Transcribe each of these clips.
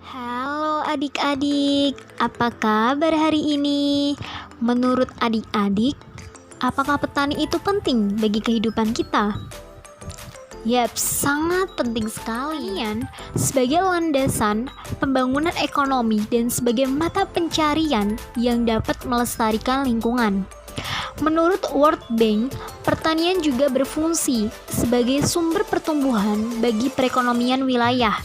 Halo adik-adik, apa kabar hari ini? Menurut adik-adik, apakah petani itu penting bagi kehidupan kita? Yap, sangat penting sekali. Pertanian sebagai landasan pembangunan ekonomi dan sebagai mata pencarian yang dapat melestarikan lingkungan. Menurut World Bank, pertanian juga berfungsi sebagai sumber pertumbuhan bagi perekonomian wilayah,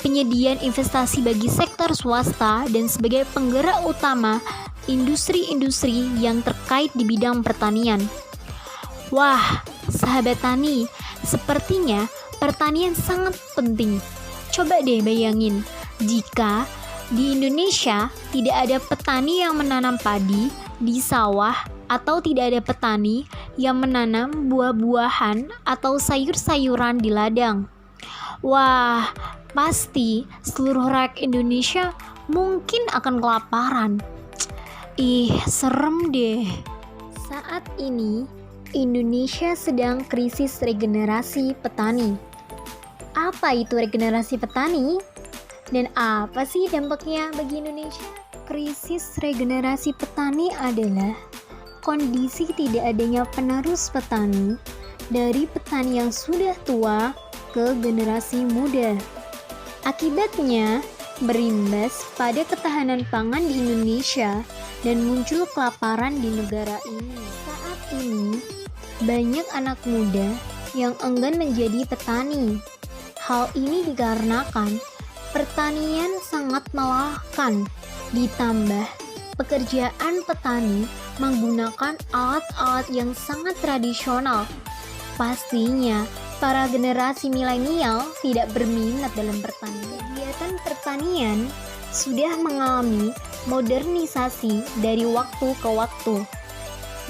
penyediaan investasi bagi sektor swasta, dan sebagai penggerak utama industri-industri yang terkait di bidang pertanian. Wah, sahabat tani, sepertinya pertanian sangat penting. Coba deh bayangin, jika di Indonesia tidak ada petani yang menanam padi di sawah, atau tidak ada petani yang menanam buah-buahan atau sayur-sayuran di ladang. Wah, pasti seluruh rakyat Indonesia mungkin akan kelaparan. Ih, serem deh. Saat ini, Indonesia sedang krisis regenerasi petani. Apa itu regenerasi petani? Dan apa sih dampaknya bagi Indonesia? Krisis regenerasi petani adalah kondisi tidak adanya penerus petani dari petani yang sudah tua ke generasi muda. Akibatnya, berimbas pada ketahanan pangan di Indonesia dan muncul kelaparan di negara ini. Saat ini, banyak anak muda yang enggan menjadi petani. Hal ini dikarenakan pertanian sangat melelahkan, ditambah pekerjaan petani menggunakan alat-alat yang sangat tradisional. Pastinya, para generasi milenial tidak berminat dalam pertanian. Kegiatan pertanian sudah mengalami modernisasi dari waktu ke waktu.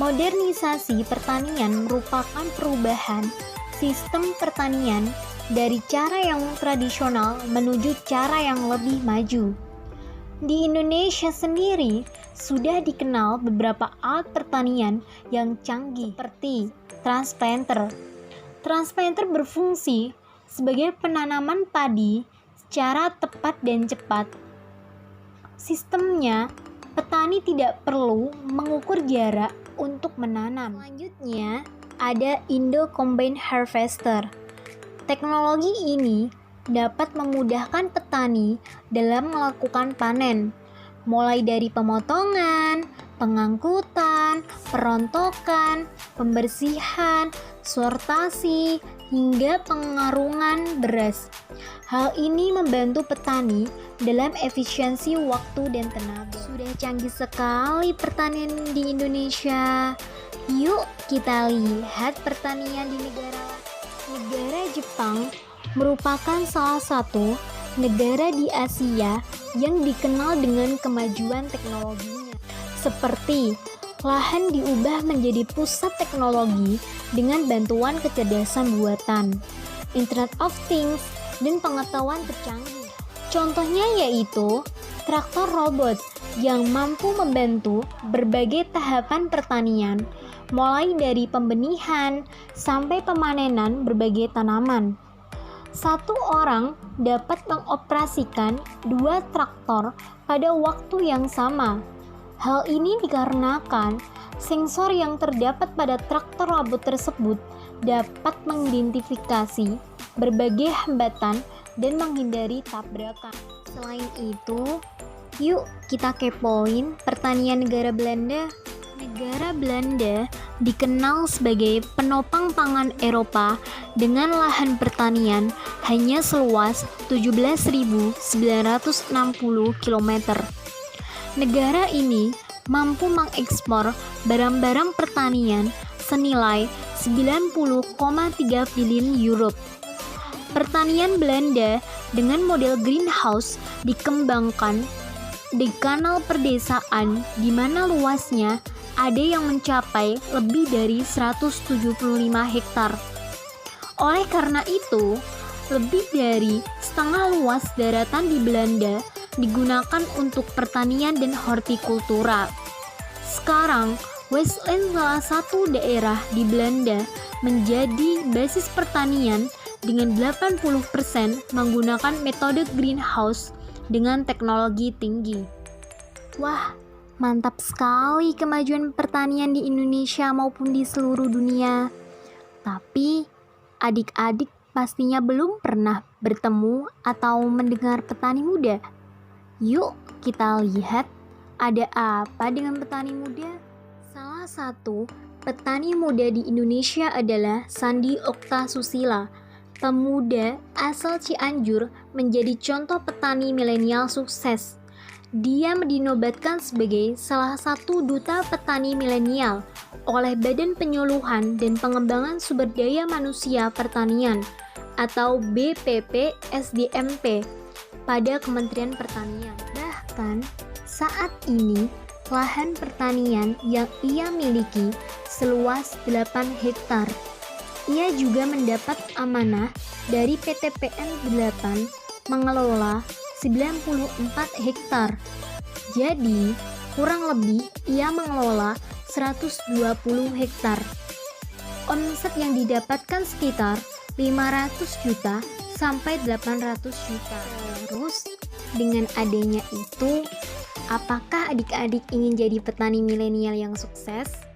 Modernisasi pertanian merupakan perubahan sistem pertanian dari cara yang tradisional menuju cara yang lebih maju. Di Indonesia sendiri sudah dikenal beberapa alat pertanian yang canggih seperti transplanter. Transplanter berfungsi sebagai penanaman padi secara tepat dan cepat. Sistemnya, petani tidak perlu mengukur jarak untuk menanam. Selanjutnya, ada Indo Combine Harvester. Teknologi ini dapat memudahkan petani dalam melakukan panen, mulai dari pemotongan, pengangkutan, perontokan, pembersihan, sortasi, hingga pengarungan beras. Hal ini membantu petani dalam efisiensi waktu dan tenaga. Sudah canggih sekali pertanian di Indonesia. Yuk kita lihat pertanian di negara Jepang merupakan salah satu negara di Asia yang dikenal dengan kemajuan teknologinya. Seperti lahan diubah menjadi pusat teknologi dengan bantuan kecerdasan buatan, Internet of Things, dan pengetahuan tercanggih. Contohnya yaitu traktor robot yang mampu membantu berbagai tahapan pertanian, mulai dari pembenihan sampai pemanenan berbagai tanaman. Satu orang dapat mengoperasikan 2 traktor pada waktu yang sama. Hal ini dikarenakan sensor yang terdapat pada traktor robot tersebut dapat mengidentifikasi berbagai hambatan dan menghindari tabrakan. Selain itu, yuk kita kepoin pertanian negara Belanda. Negara Belanda dikenal sebagai penopang pangan Eropa dengan lahan pertanian hanya seluas 17.960 km. Negara ini mampu mengekspor barang-barang pertanian senilai 90,3 billion euro. Pertanian Belanda dengan model greenhouse dikembangkan di kanal perdesaan di mana luasnya ada yang mencapai lebih dari 175 hektar. Oleh karena itu, lebih dari setengah luas daratan di Belanda digunakan untuk pertanian dan hortikultura. Sekarang, Westland, salah satu daerah di Belanda, menjadi basis pertanian dengan 80% menggunakan metode greenhouse dengan teknologi tinggi. Wah, mantap sekali kemajuan pertanian di Indonesia maupun di seluruh dunia. Tapi, adik-adik pastinya belum pernah bertemu atau mendengar petani muda. Yuk, kita lihat ada apa dengan petani muda. Salah satu petani muda di Indonesia adalah Sandi Oktasusila. Pemuda asal Cianjur menjadi contoh petani milenial sukses. Dia dinobatkan sebagai salah satu duta petani milenial oleh Badan Penyuluhan dan Pengembangan Sumber Daya Manusia Pertanian atau BPP SDMP pada Kementerian Pertanian. Bahkan saat ini lahan pertanian yang ia miliki seluas 8 hektar. Ia juga mendapat amanah dari PT PN 8 mengelola 94 hektar. Jadi, kurang lebih ia mengelola 120 hektar. Omset yang didapatkan sekitar 500 juta sampai 800 juta. Terus, dengan adanya itu, apakah adik-adik ingin jadi petani milenial yang sukses?